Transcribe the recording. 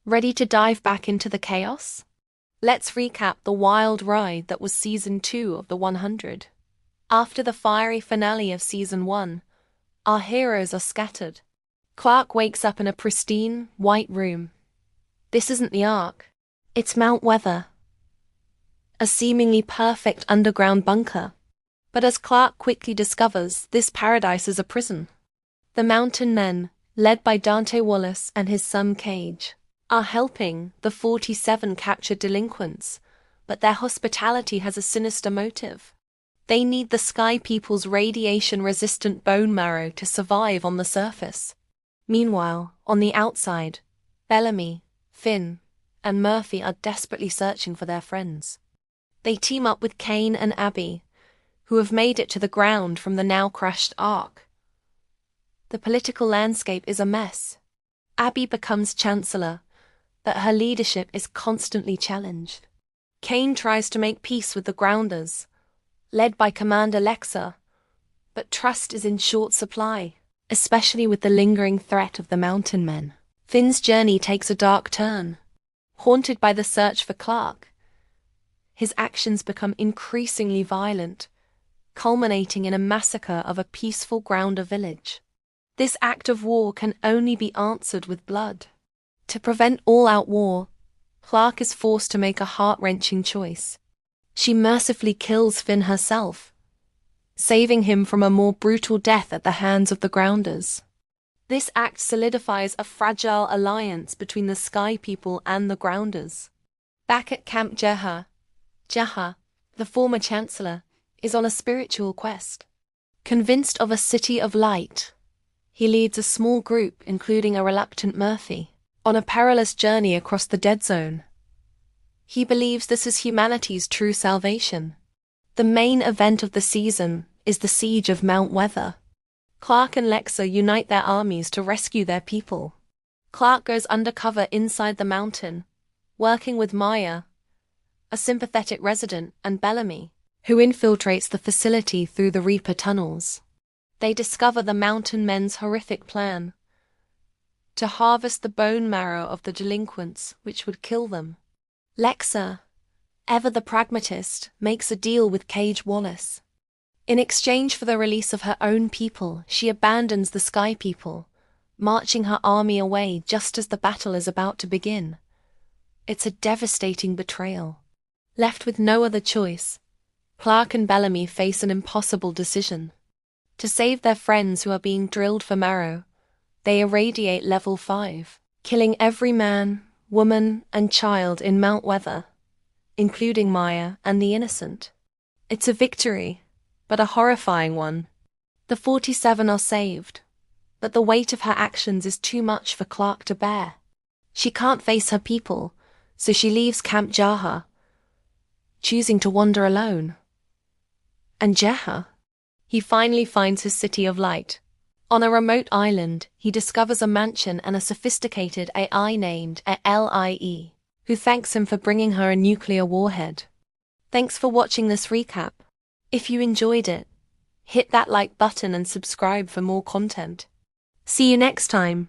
Ready to dive back into the chaos? Let's recap the wild ride that was Season 2 of the 100. After the fiery finale of Season 1, our heroes are scattered. Clark wakes up in a pristine, white room. This isn't the Ark. It's Mount Weather, a seemingly perfect underground bunker. But as Clark quickly discovers, this paradise is a prison. The Mountain Men, led by Dante Wallace and his son Cage, are helping the 47 captured delinquents, but their hospitality has a sinister motive. They need the Sky People's radiation-resistant bone marrow to survive on the surface. Meanwhile, on the outside, Bellamy, Finn, and Murphy are desperately searching for their friends. They team up with Kane and Abby, who have made it to the ground from the now-crashed Ark. The political landscape is a mess. Abby becomes Chancellor, but her leadership is constantly challenged. Kane tries to make peace with the Grounders, led by Commander Lexa, but trust is in short supply, especially with the lingering threat of the Mountain Men. Finn's journey takes a dark turn. Haunted by the search for Clark, his actions become increasingly violent, culminating in a massacre of a peaceful Grounder village. This act of war can only be answered with blood. To prevent all-out war, Clark is forced to make a heart-wrenching choice. She mercifully kills Finn herself, saving him from a more brutal death at the hands of the Grounders. This act solidifies a fragile alliance between the Sky People and the Grounders. Back at Camp Jaha, the former Chancellor, is on a spiritual quest. Convinced of a city of light, he leads a small group, including a reluctant Murphy, on a perilous journey across the Dead Zone. He believes this is humanity's true salvation. The main event of the season is the siege of Mount Weather. Clark and Lexa unite their armies to rescue their people. Clark goes undercover inside the mountain, working with Maya, a sympathetic resident, and Bellamy, who infiltrates the facility through the Reaper tunnels. They discover the Mountain Men's horrific plan to harvest the bone marrow of the delinquents, which would kill them. Lexa, ever the pragmatist, makes a deal with Cage Wallace. In exchange for the release of her own people, she abandons the Sky People, marching her army away just as the battle is about to begin. It's a devastating betrayal. Left with no other choice, Clark and Bellamy face an impossible decision. To save their friends who are being drilled for marrow, they irradiate Level 5, killing every man, woman, and child in Mount Weather, including Maya and the innocent. It's a victory, but a horrifying one. The 47 are saved, but the weight of her actions is too much for Clark to bear. She can't face her people, so she leaves Camp Jaha, choosing to wander alone. And Jaha? He finally finds his city of light. On a remote island, he discovers a mansion and a sophisticated AI named LIE, who thanks him for bringing her a nuclear warhead. Thanks for watching this recap. If you enjoyed it, hit that like button and subscribe for more content. See you next time.